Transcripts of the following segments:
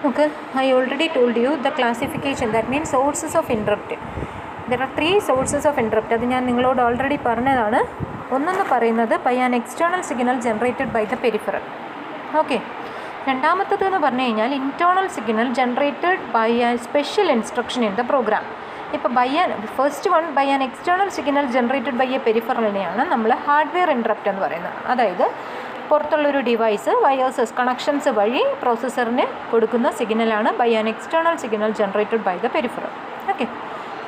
Okay, I already told you the classification, that means sources of interrupt. There are 3 sources of interrupt. അത് ഞാൻ നിങ്ങളോട് already പറഞ്ഞതാണ്. ഒന്നെന്ന് പറയുന്നത് by an external signal generated by the peripheral. Okay, രണ്ടാമത്തേതെന്ന് പറഞ്ഞു കഴിഞ്ഞാൽ internal signal generated by a special instruction in the program. ഇപ്പോൾ first one by an external signal generated by a പെരിഫറലിനെയാണ് നമ്മൾ ഹാർഡ്വെയർ ഇൻട്രപ്റ്റ് എന്ന് പറയുന്നത്. അതായത് പുറത്തുള്ളൊരു ഡിവൈസ് വയേഴ്സസ് കണക്ഷൻസ് വഴി പ്രോസസ്സറിന് കൊടുക്കുന്ന സിഗ്നലാണ് by an external signal generated by the peripheral. Okay,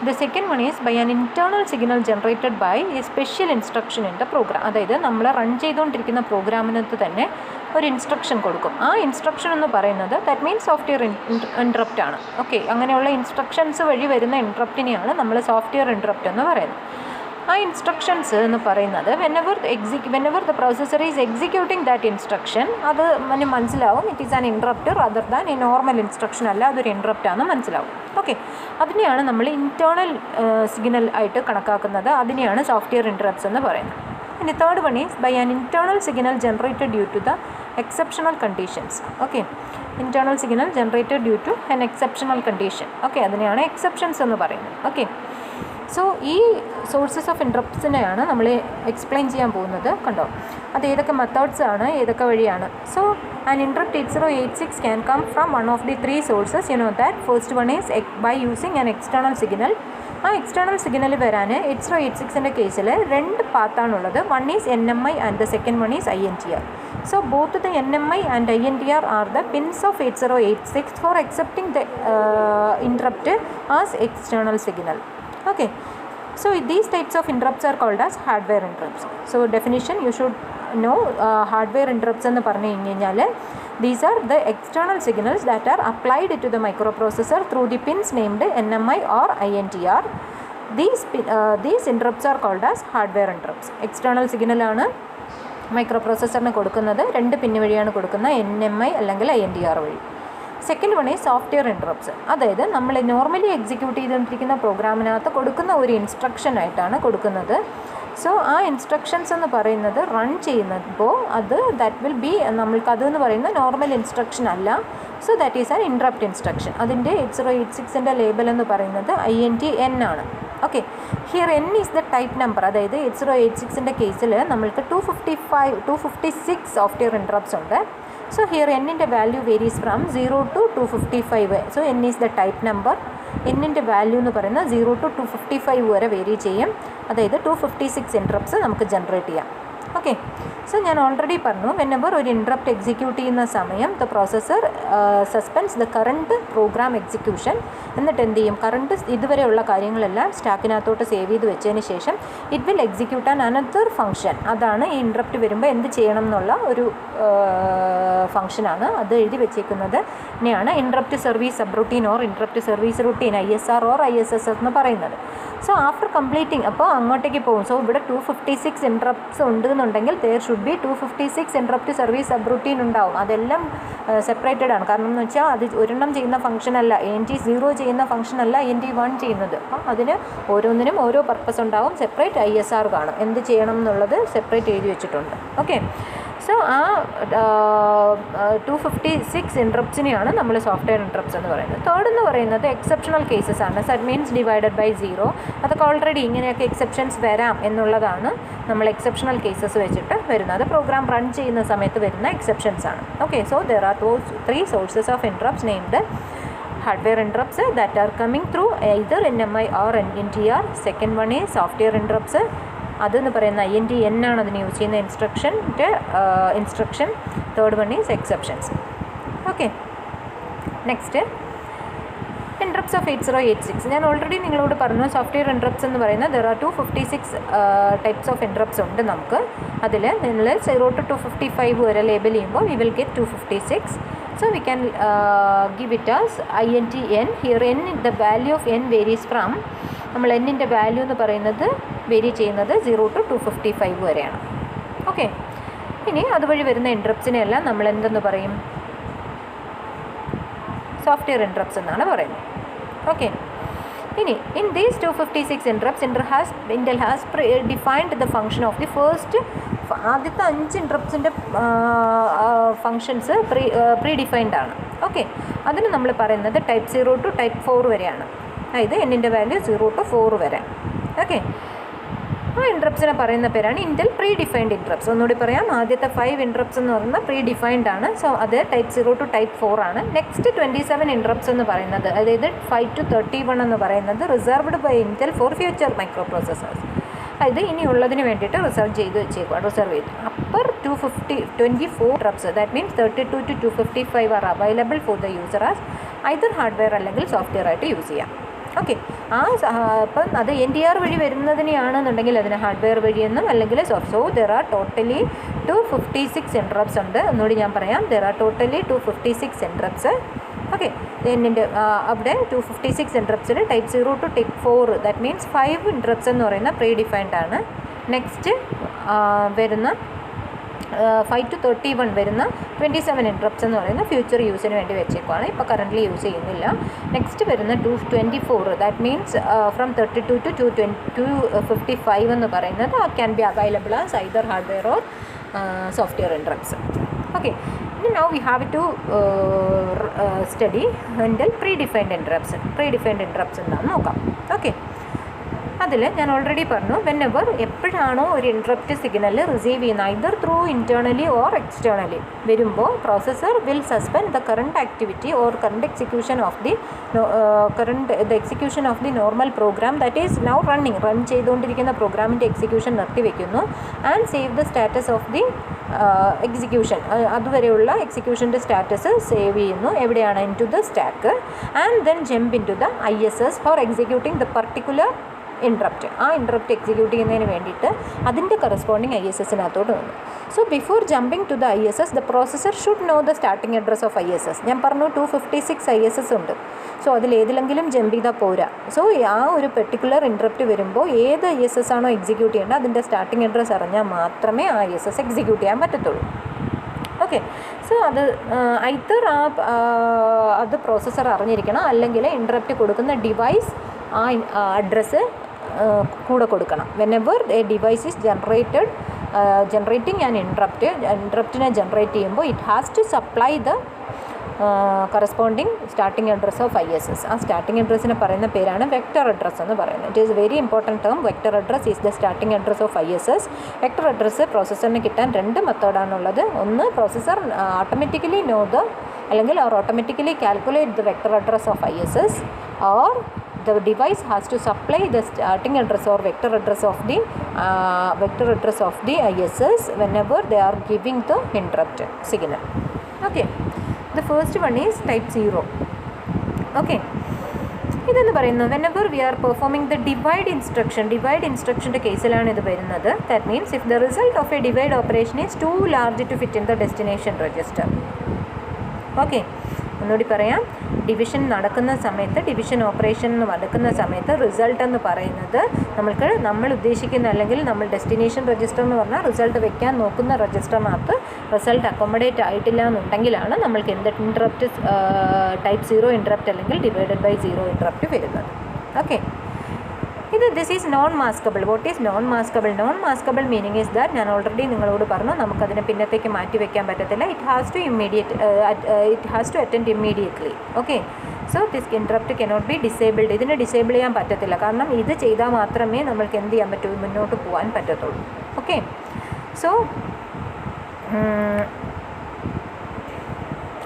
the second one is by an internal signal generated by a special instruction in the program. അതായത് നമ്മൾ റൺ ചെയ്തുകൊണ്ടിരിക്കുന്ന തന്നെ ഒരു ഇൻസ്ട്രക്ഷൻ കൊടുക്കും. ആ ഇൻസ്ട്രക്ഷൻ എന്ന് പറയുന്നത് ദാറ്റ് മീൻസ് സോഫ്റ്റ്വെയർ ഇൻട്രപ്റ്റ് ആണ്. ഓക്കെ, അങ്ങനെയുള്ള ഇൻസ്ട്രക്ഷൻസ് വഴി വരുന്ന ഇൻട്രപ്റ്റിനെയാണ് നമ്മൾ സോഫ്റ്റ്വെയർ ഇൻട്രപ്റ്റ് എന്ന് പറയുന്നത്. ആ ഇൻസ്ട്രക്ഷൻസ് എന്ന് പറയുന്നത് whenever the processor is executing that instruction, അത് മനസ്സിലാവും it is an interrupt rather than A normal instruction അല്ല, അതൊരു ഇൻട്രപ്റ്റ് ആണെന്ന് മനസ്സിലാവും. ഓക്കെ, അതിനെയാണ് നമ്മൾ ഇൻറ്റേർണൽ സിഗ്നൽ ആയിട്ട് കണക്കാക്കുന്നത്. അതിനെയാണ് സോഫ്റ്റ്വെയർ ഇൻട്രപ്റ്റ്സ് എന്ന് പറയുന്നത്. ഇനി third one is by an internal signal generated due to the exceptional conditions. Okay, internal signal generated due to an exceptional condition. Okay, അതിനെയാണ് എക്സെപ്ഷൻസ് എന്ന് പറയുന്നത്. ഓക്കെ, സോ ഈ സോഴ്സസ് ഓഫ് ഇൻട്രപ്റ്റ്സിനെയാണ് നമ്മൾ എക്സ്പ്ലെയിൻ ചെയ്യാൻ പോകുന്നത്. കണ്ടോ, അത് ഏതൊക്കെ മെത്തേഡ്സ് ആണ്, ഏതൊക്കെ വഴിയാണ്. So an interrupt 8086 can come from one of the 3 sources. You know that first one is by using an external signal. ആ എക്സ്റ്റേണൽ സിഗ്നൽ വരാൻ 8086ൻ്റെ കേസിൽ 2 പാത്താണുള്ളത്. One is NMI and the second one is INTR. So both the NMI and INTR are the pins of 8086 for accepting the interrupt as external signal. Okay, so these types of interrupts are called as hardware interrupts. So definition you should know, hardware interrupts എന്ന് പറഞ്ഞു കഴിഞ്ഞാൽ these are the external signals that are applied to the microprocessor through the pins named NMI or INTR. These interrupts are called as hardware interrupts. External signal ആണ് മൈക്രോപ്രോസസ്സറിന് കൊടുക്കുന്നത്, 2 പിന്ന് വഴിയാണ് കൊടുക്കുന്നത്, NMI അല്ലെങ്കിൽ INTR വഴി. Second one is software interrupts. അതായത് നമ്മൾ normally execute ചെയ്തുകൊണ്ടിരിക്കുന്ന പ്രോഗ്രാമിനകത്ത് കൊടുക്കുന്ന ഒരു ഇൻസ്ട്രക്ഷനായിട്ടാണ് കൊടുക്കുന്നത്. സോ ആ ഇൻസ്ട്രക്ഷൻസ് എന്ന് പറയുന്നത് റൺ ചെയ്യുമ്പോൾ ദാറ്റ് വിൽ ബി നമ്മൾക്കത് എന്ന് പറയുന്ന നോർമൽ ഇൻസ്ട്രക്ഷൻ അല്ല. So that is an interrupt instruction. അതിൻ്റെ 8086ൻ്റെ ലേബൽ എന്ന് പറയുന്നത് INTN ആണ്. Okay, here N is the type number. അതായത് 8086ൻ്റെ കേസിൽ നമ്മൾക്ക് 256 സോഫ്റ്റ്വെയർ ഇൻട്രപ്റ്റ്സ് ഉണ്ട്. So here n ൻ്റെ value varies from 0 to 255. So n is the type number. n ൻ്റെ വാല്യൂ എന്ന് പറയുന്നത് 0 to 255 വരെ വേരി ചെയ്യും. അതായത് 256 ഇൻട്രപ്റ്റ്സ് നമുക്ക് ജനറേറ്റ് ചെയ്യാം. ഓക്കെ, സോ ഞാൻ ഓൾറെഡി പറഞ്ഞു, വെനെവർ ഒരു ഇൻട്രപ്റ്റ് എക്സിക്യൂട്ട് ചെയ്യുന്ന സമയം the processor suspense the current program execution. എന്നിട്ട് എന്ത് ചെയ്യും, കറണ്ട് ഇതുവരെയുള്ള കാര്യങ്ങളെല്ലാം സ്റ്റാക്കിനകത്തോട്ട് സേവ് ചെയ്ത് വെച്ചതിന് ശേഷം it will execute an another function. അതാണ് ഈ ഇൻട്രപ്റ്റ് വരുമ്പോൾ എന്ത് ചെയ്യണം എന്നുള്ള ഒരു ഫംഗ്ഷനാണ് അത് എഴുതി വെച്ചേക്കുന്നത്. ഇനിയാണ് interrupt service sub routine or interrupt service routine ISR or ISS എന്ന് പറയുന്നത്. സോ ആഫ്റ്റർ കംപ്ലീറ്റിംഗ് അപ്പോൾ അങ്ങോട്ടേക്ക് പോകും. സോ ഇവിടെ 256 ഇൻട്രപ്റ്റ്സ് ഉണ്ട് എന്നുണ്ടെങ്കിൽ there should be 256 interrupt service sub routine ഉണ്ടാവും. അതെല്ലാം സെപ്പറേറ്റഡ് ആണ്. കാരണം എന്ന് വെച്ചാൽ അത് ഒരെണ്ണം ചെയ്യുന്ന ഫംഗ്ഷൻ അല്ല, ANT0 ചെയ്യുന്ന ഫംഗ്ഷൻ അല്ല ANT1 ചെയ്യുന്നത്. അപ്പം അതിന് ഓരോന്നിനും ഓരോ പർപ്പസ് ഉണ്ടാവും. സെപ്പറേറ്റ് ISR കാണും, എന്ത് ചെയ്യണം എന്നുള്ളത് സെപ്പറേറ്റ് എഴുതി വെച്ചിട്ടുണ്ട്. ഓക്കെ, സോ ആ 256 ഇൻട്രപ്റ്റ്സിനെയാണ് നമ്മൾ സോഫ്റ്റ്വെയർ ഇൻട്രപ്റ്റ്സ് എന്ന് പറയുന്നത്. തേർഡ് എന്ന് പറയുന്നത് എക്സെപ്ഷണൽ കേസസ് ആണ്. That means divided by 0. അതൊക്കെ ഓൾറെഡി ഇങ്ങനെയൊക്കെ എക്സെപ്ഷൻസ് വരാം എന്നുള്ളതാണ് നമ്മൾ എക്സെപ്ഷണൽ കേസസ് വെച്ചിട്ട് വരുന്നത്. പ്രോഗ്രാം റൺ ചെയ്യുന്ന സമയത്ത് വരുന്ന എക്സെപ്ഷൻസ് ആണ്. Okay, so there R 3 sources of interrupts named hardware interrupts that are coming through either NMI or INTR. Second one is software interrupts. അതെന്ന് പറയുന്ന INTN ആണ് അതിന് യൂസ് ചെയ്യുന്ന instruction. Third one is exceptions. Okay, next interrupts of 8086. ഞാൻ already നിങ്ങളോട് പറഞ്ഞു software interrupts എന്ന് പറയുന്നത് there are 256 types of interrupts ഉണ്ട് നമുക്ക്. അതിൽ നിങ്ങൾ 0 to 255 വരെ ലേബൽ ചെയ്യുമ്പോൾ we will get 256. So we can give it as INTN. Here n, the value of n varies from, നമ്മൾ n-ൻ്റെ വാല്യൂ എന്ന് പറയുന്നത് വേരി ചെയ്യുന്നത് 0 to 255 വരെയാണ്. ഓക്കെ, ഇനി അതുവഴി വരുന്ന ഇൻട്രപ്റ്റ്സിനെല്ലാം നമ്മൾ എന്തെന്ന് പറയും, സോഫ്റ്റ്വെയർ ഇൻട്രപ്റ്റ്സ് എന്നാണ് പറയുന്നത്. ഓക്കെ, ഇനി in these 256 interrupts Intel has defined the function of the first. ആദ്യത്തെ 5 ഇൻട്രപ്റ്റ്സിൻ്റെ ഫങ്ഷൻസ് പ്രീ ഡിഫൈൻഡ് ആണ്. ഓക്കെ, അതിന് നമ്മൾ പറയുന്നത് ടൈപ്പ് 0 to ടൈപ്പ് 4 വരെയാണ്. അതായത് എന്നിൻ്റെ വാല്യൂ 0 to 4 വരെ. ഓക്കെ, ആ ഇൻട്രപ്റ്റ്സിനെ പറയുന്ന പേരാണ് ഇൻറ്റൽ പ്രീ ഡിഫൈൻഡ് ഇൻട്രപ്റ്റ്സ്. ഒന്നുകൂടി പറയാം, ആദ്യത്തെ 5 ഇൻട്രപ്റ്റ്സ് എന്ന് പറയുന്നത് പ്രീ ഡിഫൈൻഡ് ആണ്. സോ അത് ടൈപ്പ് 0 to ടൈപ്പ് 4 ആണ്. നെക്സ്റ്റ് 27 ഇൻട്രപ്റ്റ്സ് എന്ന് പറയുന്നത്, അതായത് 5 to 31 എന്ന് പറയുന്നത് reserved by Intel for future microprocessors. ഇത് ഇനിയുള്ളതിന് വേണ്ടിയിട്ട് റിസർവ് ചെയ്ത് upper 224 interrupts, that means 32 to 255 are available for the user as either hardware അല്ലെങ്കിൽ സോഫ്റ്റ്വെയർ ആയിട്ട് യൂസ് ചെയ്യാം. ഓക്കെ, അപ്പം അത് NTR വഴി വരുന്നതിനെയാണെന്നുണ്ടെങ്കിൽ അതിന് ഹാർഡ്വെയർ വഴിയെന്നും അല്ലെങ്കിൽ so there are totally 256 interrupts ഉണ്ട്. ഒന്നുകൂടി ഞാൻ പറയാം, there are totally 256 interrupts. Okay, എന്നിൻ്റെ അവിടെ 256 ഇൻട്രപ്റ്റ്സിൽ type 0 to type 4, that means 5 interrupts എന്ന് പറയുന്ന പ്രീ ഡിഫൈൻഡ് ആണ്. നെക്സ്റ്റ് വരുന്ന 5 to 31 വരുന്ന 27 ഇൻട്രപ്റ്റ്സ് എന്ന് പറയുന്ന ഫ്യൂച്ചർ യൂസിന് വേണ്ടി വെച്ചേക്കുവാണ്, ഇപ്പോൾ കറൻ്റ്ലി യൂസ് ചെയ്യുന്നില്ല. നെക്സ്റ്റ് വരുന്ന 224, ദാറ്റ് മീൻസ് ഫ്രം 32 to 255 എന്ന് പറയുന്നത് can be available as either hardware or software interrupts. Okay, now we have to study until predefined interrupts എന്താണെന്ന് നോക്കാം. ഓക്കെ, അതിൽ ഞാൻ ഓൾറെഡി പറഞ്ഞു, വെനെവർ എപ്പോഴാണോ ഒരു ഇൻട്രപ്റ്റ് സിഗ്നൽ റിസീവ് ചെയ്യുന്ന either through internally or externally വരുമ്പോൾ processor will suspend the current activity or current execution of the normal program that is now run ചെയ്തുകൊണ്ടിരിക്കുന്ന പ്രോഗ്രാമിൻ്റെ എക്സിക്യൂഷൻ നിർത്തിവെക്കുന്നു and save the status of the execution, അതുവരെയുള്ള എക്സിക്യൂഷൻ്റെ status save ചെയ്യുന്നു. എവിടെയാണ്? Into the stack and then jump into the ISS for executing the particular interrupt. ആ interrupt execute ചെയ്യുന്നതിന് വേണ്ടിയിട്ട് അതിൻ്റെ കറസ്പോണ്ടിങ് ISSനകത്തോട്ട് വന്നു. So before jumping to the ISS the processor should know the starting address of ISS. ഞാൻ പറഞ്ഞു 256 ISS ഉണ്ട്. So അതിലേതിലെങ്കിലും jump ചെയ്താൽ പോരാ. സോ ആ ഒരു പെർട്ടിക്കുലർ ഇൻട്രപ്റ്റ് വരുമ്പോൾ ഏത് ISS ആണോ എക്സിക്യൂട്ട് ചെയ്യേണ്ടത് അതിൻ്റെ സ്റ്റാർട്ടിംഗ് അഡ്രസ്സ് അറിഞ്ഞാൽ മാത്രമേ ആ ISS എക്സിക്യൂട്ട് ചെയ്യാൻ പറ്റത്തുള്ളൂ. ഓക്കെ, സോ അത് ഐദർ അത് പ്രോസസ്സർ അറിഞ്ഞിരിക്കണം, അല്ലെങ്കിൽ ഇൻട്രപ്റ്റ് കൊടുക്കുന്ന ഡിവൈസ് ആ അഡ്രസ്സ് കൂടെ കൊടുക്കണം. Whenever a device is generating an ഇൻട്രപ്റ്റിനെ ജനറേറ്റ് ചെയ്യുമ്പോൾ it has to supply the corresponding starting address of ISS. ആ സ്റ്റാർട്ടിംഗ് അഡ്രസ്സിനെ പറയുന്ന പേരാണ് വെക്ടർ അഡ്രസ്സ് എന്ന് പറയുന്നത്. It is very important term. Vector address is the starting address of ISS. Vector address പ്രോസസ്സറിന് കിട്ടാൻ 2 മെത്തേഡാണുള്ളത്. ഒന്ന്, പ്രോസസ്സർ ഓട്ടോമാറ്റിക്കലി അല്ലെങ്കിൽ automatically calculate the vector address of ISS, or the device has to supply the starting address or vector address of the ISS whenever they are giving the interrupt signal. Okay, the first one is type 0. Okay, ഇതെന്ന് പറയുന്നത് whenever we are performing the divide instructionൻ്റെ കേസിലാണ് ഇത് വരുന്നത്. That means if the result of a divide operation is too large to fit in the destination register. Okay, ഒന്നുകൂടി പറയാം, division operation നടക്കുന്ന സമയത്ത് result എന്ന് പറയുന്നത് നമ്മൾ ഉദ്ദേശിക്കുന്ന, അല്ലെങ്കിൽ നമ്മൾ ഡെസ്റ്റിനേഷൻ രജിസ്റ്റർ എന്ന് പറഞ്ഞാൽ റിസൾട്ട് വെക്കാൻ നോക്കുന്ന രജിസ്റ്ററിനകത്ത് റിസൾട്ട് അക്കോമഡേറ്റ് ആയിട്ടില്ല എന്നുണ്ടെങ്കിലാണ് നമ്മൾക്ക് എന്ത് ഇൻട്രപ്റ്റ് ടൈപ്പ് 0 ഇൻട്രപ്റ്റ് അല്ലെങ്കിൽ ഡിവൈഡഡ് ബൈ 0 ഇൻട്രപ്റ്റ് വരുന്നത്. Okay, this is non maskable. What is non maskable? Non maskable meaning is that, ഞാൻ ഓൾറെഡി നിങ്ങളോട് പറഞ്ഞു, നമുക്കതിനെ പിന്നത്തേക്ക് മാറ്റി വയ്ക്കാൻ പറ്റത്തില്ല. It has to attend immediately. Okay, so this interrupt cannot be disabled. ഇതിനെ ഡിസേബിൾ ചെയ്യാൻ പറ്റത്തില്ല, കാരണം ഇത് ചെയ്താൽ മാത്രമേ നമ്മൾക്ക് എന്ത് ചെയ്യാൻ പറ്റൂ, മുന്നോട്ട് പോകാൻ പറ്റത്തുള്ളൂ. ഓക്കെ, സോ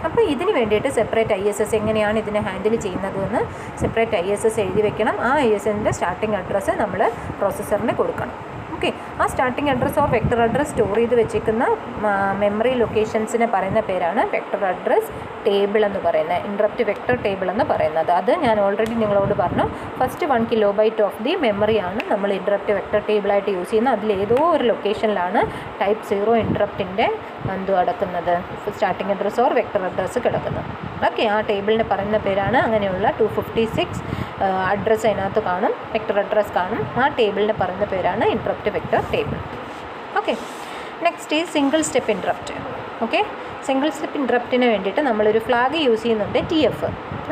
അപ്പോൾ ഇതിന് വേണ്ടിയിട്ട് സെപ്പറേറ്റ് ISS എങ്ങനെയാണ് ഇതിനെ ഹാൻഡിൽ ചെയ്യുന്നതെന്ന് സെപ്പറേറ്റ് ISS എഴുതി വെക്കണം. ആ ISSൻ്റെ സ്റ്റാർട്ടിംഗ് അഡ്രസ്സ് നമ്മൾ പ്രോസസ്സറിന് കൊടുക്കണം. ഓക്കെ, ആ starting address or vector address store ചെയ്ത് വെച്ചിരിക്കുന്ന മെമ്മറി ലൊക്കേഷൻസിനെ പറയുന്ന പേരാണ് വെക്ടർ അഡ്രസ്സ് ടേബിൾ എന്ന് പറയുന്നത്, ഇൻട്രപ്റ്റ് വെക്ടർ ടേബിൾ എന്ന് പറയുന്നത്. അത് ഞാൻ ഓൾറെഡി നിങ്ങളോട് പറഞ്ഞു, ഫസ്റ്റ് 1 കിലോബൈറ്റ് ഓഫ് ദി മെമ്മറിയാണ് നമ്മൾ ഇൻട്രപ്റ്റ് വെക്ടർ ടേബിളായിട്ട് യൂസ് ചെയ്യുന്നത്. അതിലേതോ ഒരു ലൊക്കേഷനിലാണ് ടൈപ്പ് 0 ഇൻട്രപ്റ്റിൻ്റെ കിടക്കുന്നത്, starting address or vector address കിടക്കുന്നത്. ഓക്കെ, ആ ടേബിളിന് പറയുന്ന പേരാണ്, അങ്ങനെയുള്ള 256 അഡ്രസ്സ് അതിനകത്ത് കാണും, വെക്ടർ അഡ്രസ്സ് കാണും. ആ ടേബിളിന് പറയുന്ന പേരാണ് interrupt vector table. Okay, next is single step interrupt. Okay, single step ഇൻട്രപ്റ്റിന് വേണ്ടിയിട്ട് നമ്മളൊരു ഫ്ലാഗ് യൂസ് ചെയ്യുന്നുണ്ട്, TF.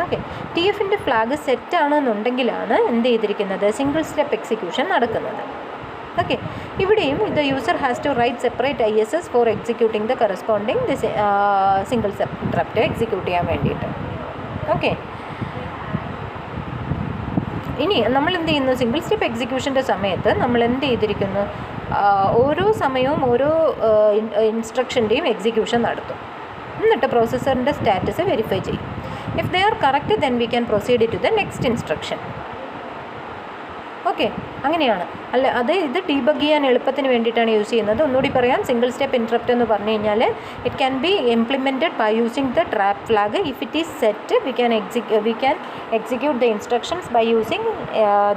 ഓക്കെ, TFൻ്റെ ഫ്ലാഗ് സെറ്റ് ആണെന്നുണ്ടെങ്കിലാണ് എന്ത് ചെയ്തിരിക്കുന്നത്, സിംഗിൾ സ്റ്റെപ്പ് എക്സിക്യൂഷൻ നടക്കുന്നത്. ഓക്കെ, ഇവിടെയും the user has to write separate ISS for executing the corresponding single interrupt execute ചെയ്യാൻ വേണ്ടിയിട്ട്. ഓക്കെ, ഇനി നമ്മൾ എന്ത് ചെയ്യുന്നു, സിംഗിൾ സ്റ്റെപ്പ് എക്സിക്യൂഷൻ്റെ സമയത്ത് നമ്മൾ എന്ത് ചെയ്തിരിക്കുന്നു, ഓരോ സമയവും ഓരോ ഇൻസ്ട്രക്ഷൻ്റെയും എക്സിക്യൂഷൻ നടത്തും. എന്നിട്ട് പ്രോസസ്സറിൻ്റെ സ്റ്റാറ്റസ് വെരിഫൈ ചെയ്യും. If they are correct then we can proceed to the next instruction. Okay, അങ്ങനെയാണ്. അല്ല, ഇത് ഡീബഗ് ചെയ്യാൻ എളുപ്പത്തിന് വേണ്ടിയിട്ടാണ് യൂസ് ചെയ്യുന്നത്. ഒന്നുകൂടി പറയാം, സിംഗിൾ സ്റ്റെപ്പ് ഇൻട്രപ്റ്റ് എന്ന് പറഞ്ഞു കഴിഞ്ഞാൽ it can be implemented by using the trap flag. If it is set we can execute the instructions by using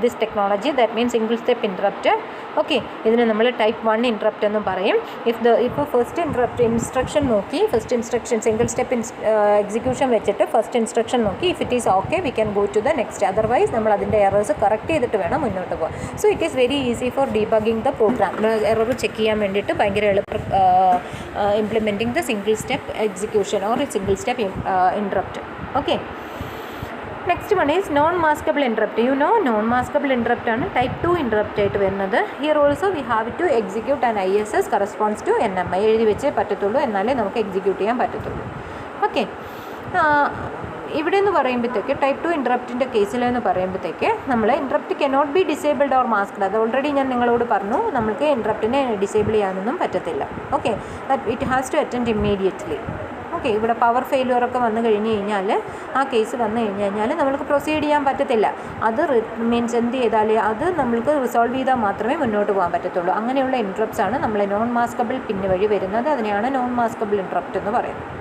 this technology, that means single step interrupt. Okay, ഇതിന് നമ്മൾ type 1 interrupt എന്ന് പറയും. ഇപ്പോൾ first instruction നോക്കി, first instruction single step execution വെച്ചിട്ട് first instruction നോക്കി, if it is okay we can go to the next. Otherwise നമ്മൾ അതിൻ്റെ എറേഴ്സ് കറക്റ്റ് ചെയ്തിട്ട് വേണം മുന്നോട്ട് പോകാൻ. So it is very easy for debugging the program. Error check ചെയ്യാൻ വേണ്ടിയിട്ട് ഭയങ്കര എളുപ്പം implementing the single step execution or single step interrupt. Okay, next one is non maskable interrupt. You know, non maskable interrupt ആണ് type 2 interrupt ആയിട്ട് വരുന്നത്. Here also we have to execute an ISS corresponds to NMI. എഴുതി വെച്ചേ പറ്റത്തുള്ളൂ, എന്നാലേ നമുക്ക് execute ചെയ്യാൻ പറ്റത്തുള്ളൂ. ഓക്കെ, ഇവിടെ എന്ന് പറയുമ്പോഴത്തേക്ക് ടൈപ്പ് 2 ഇൻട്രപ്റ്റിൻ്റെ കേസിലെന്ന് പറയുമ്പോഴത്തേക്ക് നമ്മൾ interrupt cannot be disabled or masked. അത് ഓൾറെഡി ഞാൻ നിങ്ങളോട് പറഞ്ഞു, നമുക്ക് ഇൻട്രപ്റ്റിനെ ഡിസേബിൾ ചെയ്യാനൊന്നും പറ്റത്തില്ല. Okay, it has to attend immediately. Okay, ഇവിടെ പവർ ഫെയിലുവറൊക്കെ വന്നു കഴിഞ്ഞ് കഴിഞ്ഞാൽ, ആ കേസ് വന്നു കഴിഞ്ഞാൽ നമ്മൾക്ക് പ്രൊസീഡ് ചെയ്യാൻ പറ്റത്തില്ല. അത് മീൻസ് എന്ത് ചെയ്താൽ അത് നമ്മൾക്ക് റിസോൾവ് ചെയ്താൽ മാത്രമേ മുന്നോട്ട് പോകാൻ പറ്റത്തുള്ളൂ. അങ്ങനെയുള്ള ഇൻട്രപ്റ്റ്സ് ആണ് നമ്മൾ നോൺ മാസ്കബിൾ പിൻ വഴി വരുന്നത്. അതിനെയാണ് നോൺ മാസ്കബിൾ ഇൻട്രപ്റ്റ് എന്ന് പറയുന്നത്.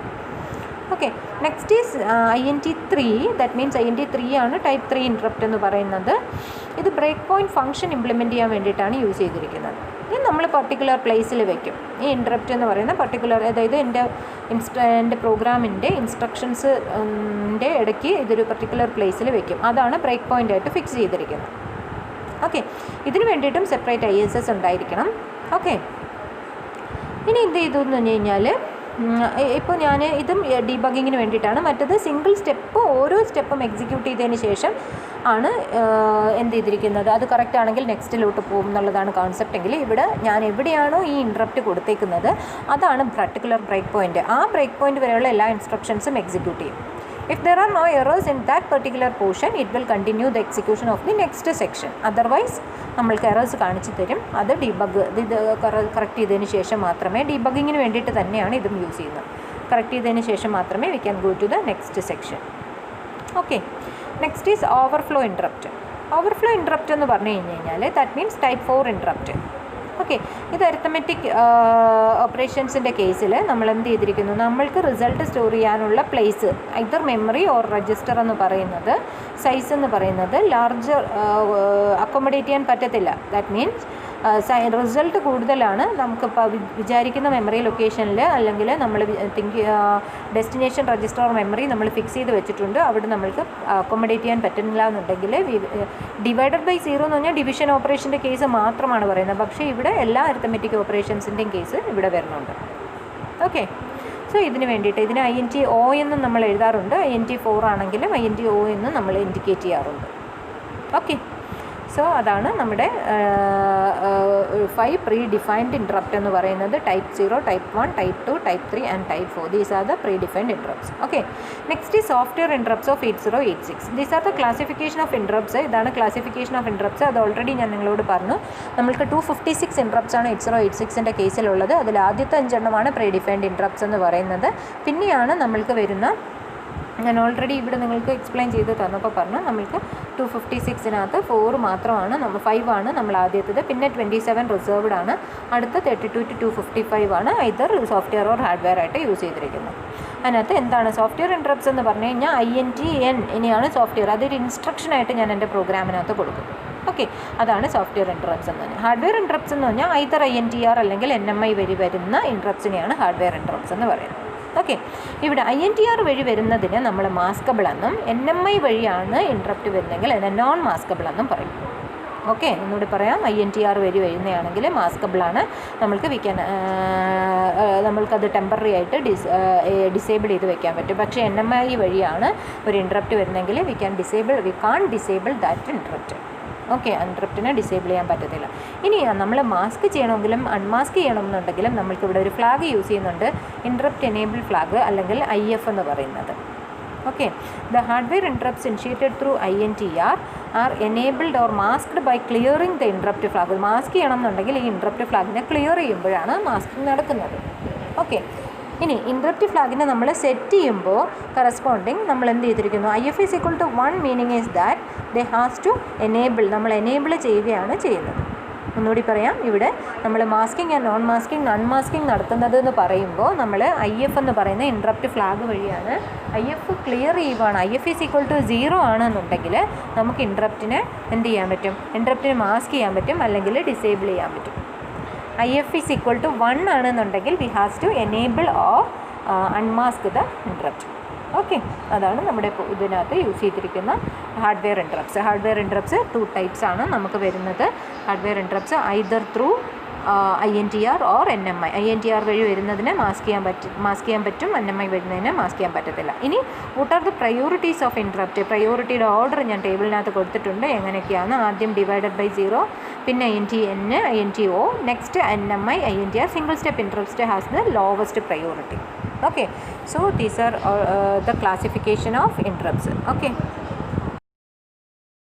Okay, next is INT3. That means INT3 ആണ് ടൈപ്പ് 3 ഇൻട്രപ്റ്റ് എന്ന് പറയുന്നത്. ഇത് ബ്രേക്ക് പോയിൻറ്റ് ഫംഗ്ഷൻ ഇംപ്ലിമെൻറ്റ് ചെയ്യാൻ വേണ്ടിയിട്ടാണ് യൂസ് ചെയ്തിരിക്കുന്നത്. ഇത് നമ്മൾ പർട്ടിക്കുലർ പ്ലേസിൽ വെക്കും. ഈ ഇൻട്രപ്റ്റ് എന്ന് പറയുന്ന പർട്ടിക്കുലർ, അതായത് എൻ്റെ പ്രോഗ്രാമിൻ്റെ ഇൻസ്ട്രക്ഷൻസിൻ്റെ ഇടയ്ക്ക് ഇതൊരു പർട്ടിക്കുലർ പ്ലേസിൽ വെക്കും. അതാണ് ബ്രേക്ക് പോയിൻ്റ് ആയിട്ട് ഫിക്സ് ചെയ്തിരിക്കുന്നത്. ഓക്കെ, ഇതിന് വേണ്ടിയിട്ടും സെപ്പറേറ്റ് ISS ഉണ്ടായിരിക്കണം. ഓക്കെ, ഇനി എന്ത് ചെയ്തു എന്ന് പറഞ്ഞു കഴിഞ്ഞാൽ, ഇപ്പോൾ ഞാൻ ഇതും ഡീബഗിങ്ങിന് വേണ്ടിയിട്ടാണ്. മറ്റത് സിംഗിൾ സ്റ്റെപ്പ്, ഓരോ സ്റ്റെപ്പും എക്സിക്യൂട്ട് ചെയ്തതിന് ശേഷം ആണ് എന്ത് ചെയ്തിരിക്കുന്നത്, അത് കറക്റ്റ് ആണെങ്കിൽ നെക്സ്റ്റിലോട്ട് പോകും എന്നുള്ളതാണ് കോൺസെപ്റ്റ്. എങ്കിൽ ഇവിടെ ഞാൻ എവിടെയാണോ ഈ ഇൻട്രപ്റ്റ് കൊടുത്തേക്കുന്നത് അതാണ് പർട്ടിക്കുലർ ബ്രേക്ക് പോയിൻറ്റ്. ആ ബ്രേക്ക് പോയിൻറ്റ് വരെയുള്ള എല്ലാ ഇൻസ്ട്രക്ഷൻസും എക്സിക്യൂട്ട് ചെയ്യും. If there are no errors in that particular portion, it will continue the execution of the next section. Otherwise, നമ്മൾക്ക് എറേഴ്സ് കാണിച്ചു തരും. അത് ഇത് കറക്റ്റ് ചെയ്തതിന് ശേഷം മാത്രമേ, ഡീബഗിങ്ങിന് വേണ്ടിയിട്ട് തന്നെയാണ് ഇതും യൂസ് ചെയ്യുന്നത്. കറക്റ്റ് ചെയ്തതിന് ശേഷം മാത്രമേ we can go to the next section. Okay, next is overflow interrupt. Overflow interrupt എന്ന് പറഞ്ഞു കഴിഞ്ഞാൽ that means type 4 interrupt. Okay, ഇത് അരിത്തമെറ്റിക് ഓപ്പറേഷൻസിൻ്റെ കേസിൽ നമ്മൾ എന്ത് ചെയ്തിരിക്കുന്നു, നമ്മൾക്ക് റിസൾട്ട് സ്റ്റോർ ചെയ്യാനുള്ള place either memory or register എന്ന് പറയുന്നത്, സൈസ് എന്ന് പറയുന്നത് ലാർജർ അക്കോമഡേറ്റ് ചെയ്യാൻ പറ്റത്തില്ല. ദാറ്റ് മീൻസ് റിസൾട്ട് കൂടുതലാണ് നമുക്കിപ്പോൾ വിചാരിക്കുന്ന മെമ്മറി ലൊക്കേഷനിൽ, അല്ലെങ്കിൽ നമ്മൾ ഡെസ്റ്റിനേഷൻ രജിസ്റ്റർ ഓർ മെമ്മറി നമ്മൾ ഫിക്സ് ചെയ്ത് വെച്ചിട്ടുണ്ട്, അവിടെ നമ്മൾക്ക് അക്കോമഡേറ്റ് ചെയ്യാൻ പറ്റുന്നില്ല എന്നുണ്ടെങ്കിൽ ഡിവൈഡഡ് ബൈ 0 എന്ന് പറഞ്ഞാൽ ഡിവിഷൻ ഓപ്പറേഷൻ്റെ കേസ് മാത്രമാണ് പറയുന്നത്. പക്ഷേ ഇവിടെ എല്ലാ അരിത്തമെറ്റിക് ഓപ്പറേഷൻസിൻ്റെയും കേസ് ഇവിടെ വരുന്നുണ്ട്. ഓക്കെ, സോ ഇതിന് വേണ്ടിയിട്ട് ഇതിന് INT0 എന്നും നമ്മൾ എഴുതാറുണ്ട്. INT4 ആണെങ്കിലും INT0 എന്നും നമ്മൾ ഇൻഡിക്കേറ്റ് ചെയ്യാറുണ്ട്. ഓക്കെ, സോ അതാണ് നമ്മുടെ 5 പ്രീ ഡിഫൈൻഡ് ഇൻട്രപ്റ്റ് എന്ന് പറയുന്നത്. Type 0, type 1, type 2, type 3 and type 4. These are the predefined interrupts. Okay, next ഈ software interrupts of 8086. These are the classification of interrupts. ഇതാണ് ക്ലാസിഫിക്കേഷൻ ഓഫ് ഇൻട്രപ്റ്റ്സ്. അത് already ഞാൻ നിങ്ങളോട് പറഞ്ഞു. നമ്മൾക്ക് 256 ഇൻട്രപ്റ്റ്സ് ആണ് 8086ൻ്റെ കേസിലുള്ളത്. അതിൽ ആദ്യത്തെ 5 എണ്ണമാണ് പ്രീ ഡിഫൈൻഡ് ഇൻട്രപ്റ്റ്സ് എന്ന് പറയുന്നത്. പിന്നെയാണ് നമ്മൾക്ക് വരുന്ന, ഞാൻ ഓൾറെഡി ഇവിടെ നിങ്ങൾക്ക് എക്സ്പ്ലെയിൻ ചെയ്ത് തന്നപ്പോൾ പറഞ്ഞു, നമ്മൾക്ക് 256-നകത്ത് 4 മാത്രമാണ്, 5 ആണ് നമ്മൾ ആദ്യത്തേത്. പിന്നെ 27 റിസർവ്ഡ് ആണ്. അടുത്ത 32 to 255 ആണ് ഐദർ സോഫ്റ്റ്വെയർ ഓർ ഹാർഡ്വെയർ ആയിട്ട് യൂസ് ചെയ്തിരിക്കുന്നത്. അതിനകത്ത് എന്താണ് സോഫ്റ്റ്വെയർ ഇൻട്രപ്റ്റ്സ് എന്ന് പറഞ്ഞു കഴിഞ്ഞാൽ INTN ഇനിയാണ് സോഫ്റ്റ്വെയർ. അതൊരു ഇൻസ്ട്രക്ഷനായിട്ട് ഞാൻ എൻ്റെ പ്രോഗ്രാമിനകത്ത് കൊടുക്കും. ഓക്കെ, അതാണ് സോഫ്റ്റ്വെയർ ഇൻട്രപ്റ്റ്സ് എന്ന് പറഞ്ഞാൽ. ഹാർഡ്വെയർ ഇൻട്രപ്റ്റ്സ് എന്ന് പറഞ്ഞാൽ ഐദർ INTR അല്ലെങ്കിൽ NMI വഴി വരുന്ന ഇൻട്രപ്റ്റ്സിനെയാണ് ഹാർഡ്വെയർ ഇൻട്രപ്റ്റ്സ് എന്ന് പറയുന്നത്. ഓക്കെ, ഇവിടെ INTR വഴി വരുന്നതിന് നമ്മൾ മാസ്കബിൾ എന്നും, NMI വഴിയാണ് ഇൻട്രപ്റ്റ് വരുന്നതെങ്കിൽ അതിനെ നോൺ മാസ്കബിൾ എന്നും പറയും. ഓക്കെ, ഒന്നുകൂടി പറയാം. INTR വഴി വരുന്നതാണെങ്കിൽ മാസ്കബിളാണ്, നമ്മൾക്കത് ടെമ്പററി ആയിട്ട് ഡിസേബിൾ ചെയ്ത് വെക്കാൻ പറ്റും. പക്ഷേ NMI വഴിയാണ് ഒരു ഇൻട്രപ്റ്റ് വരുന്നതെങ്കിൽ we can disable that interrupt. Okay, ഇൻട്രപ്റ്റിനെ ഡിസേബിൾ ചെയ്യാൻ പറ്റത്തില്ല. ഇനി നമ്മൾ മാസ്ക് ചെയ്യണമെങ്കിലും അൺമാസ്ക് ചെയ്യണമെന്നുണ്ടെങ്കിലും നമ്മൾക്കിവിടെ ഒരു ഫ്ലാഗ് യൂസ് ചെയ്യുന്നുണ്ട്, ഇൻട്രപ്റ്റ് എനേബിൾ ഫ്ലാഗ് അല്ലെങ്കിൽ IF എന്ന് പറയുന്നത്. Okay, the hardware interrupts initiated through INTR are enabled or masked by clearing the interrupt flag. Mask ചെയ്യണം എന്നുണ്ടെങ്കിൽ ഈ ഇൻട്രപ്റ്റ് ഫ്ലാഗിനെ ക്ലിയർ ചെയ്യുമ്പോഴാണ് മാസ്കിങ് നടക്കുന്നത്. ഓക്കെ, ഇനി ഇൻട്രപ്റ്റ് ഫ്ലാഗിനെ നമ്മൾ സെറ്റ് ചെയ്യുമ്പോൾ കറസ്പോണ്ടിങ് നമ്മൾ എന്ത് ചെയ്തിരിക്കുന്നു, IF is equal to 1 meaning is that they has to enable, നമ്മൾ എനേബിൾ ചെയ്യുകയാണ് ചെയ്യുന്നത്. ഒന്നുകൂടി പറയാം, ഇവിടെ നമ്മൾ masking and non masking unmasking നടത്തുന്നത് എന്ന് പറയുമ്പോൾ നമ്മൾ IF എന്ന് പറയുന്ന ഇൻട്രപ്റ്റ് ഫ്ലാഗ് വഴിയാണ്. IF ക്ലിയർ ചെയ്യുവാണ്, IF ഈസ് ഈക്വൽ ടു 0 ആണെന്നുണ്ടെങ്കിൽ നമുക്ക് ഇൻട്രപ്റ്റിനെ എന്ത് ചെയ്യാൻ പറ്റും, ഇൻട്രപ്റ്റിനെ മാസ്ക് ചെയ്യാൻ പറ്റും അല്ലെങ്കിൽ ഡിസേബിൾ ചെയ്യാൻ പറ്റും. IF ഈസ് ഈക്വൽ ടു 1 ആണെന്നുണ്ടെങ്കിൽ we has to enable or unmask the interrupt. Okay, അതാണ് നമ്മുടെ ഇതിനകത്ത് യൂസ് ചെയ്തിരിക്കുന്ന hardware interrupts. Hardware interrupts 2 types ആണ് നമുക്ക് വരുന്നത്. Hardware interrupts either through INTR or NMI. INTR വഴി വരുന്നതിനെ മാസ്ക് ചെയ്യാൻ പറ്റും, NMI വരുന്നതിനെ മാസ്ക് ചെയ്യാൻ പറ്റത്തില്ല. ഇനി what are the priorities of interrupt? പ്രയോറിറ്റിയുടെ ഓർഡർ ഞാൻ ടേബിളിനകത്ത് കൊടുത്തിട്ടുണ്ട്. എങ്ങനെയൊക്കെയാണ്? ആദ്യം ഡിവൈഡഡ് ബൈ 0, പിന്നെ INTN, INTO, next NMI, INTR. Single step interrupt has the lowest priority. Okay, so these are the classification of interrupts. Okay.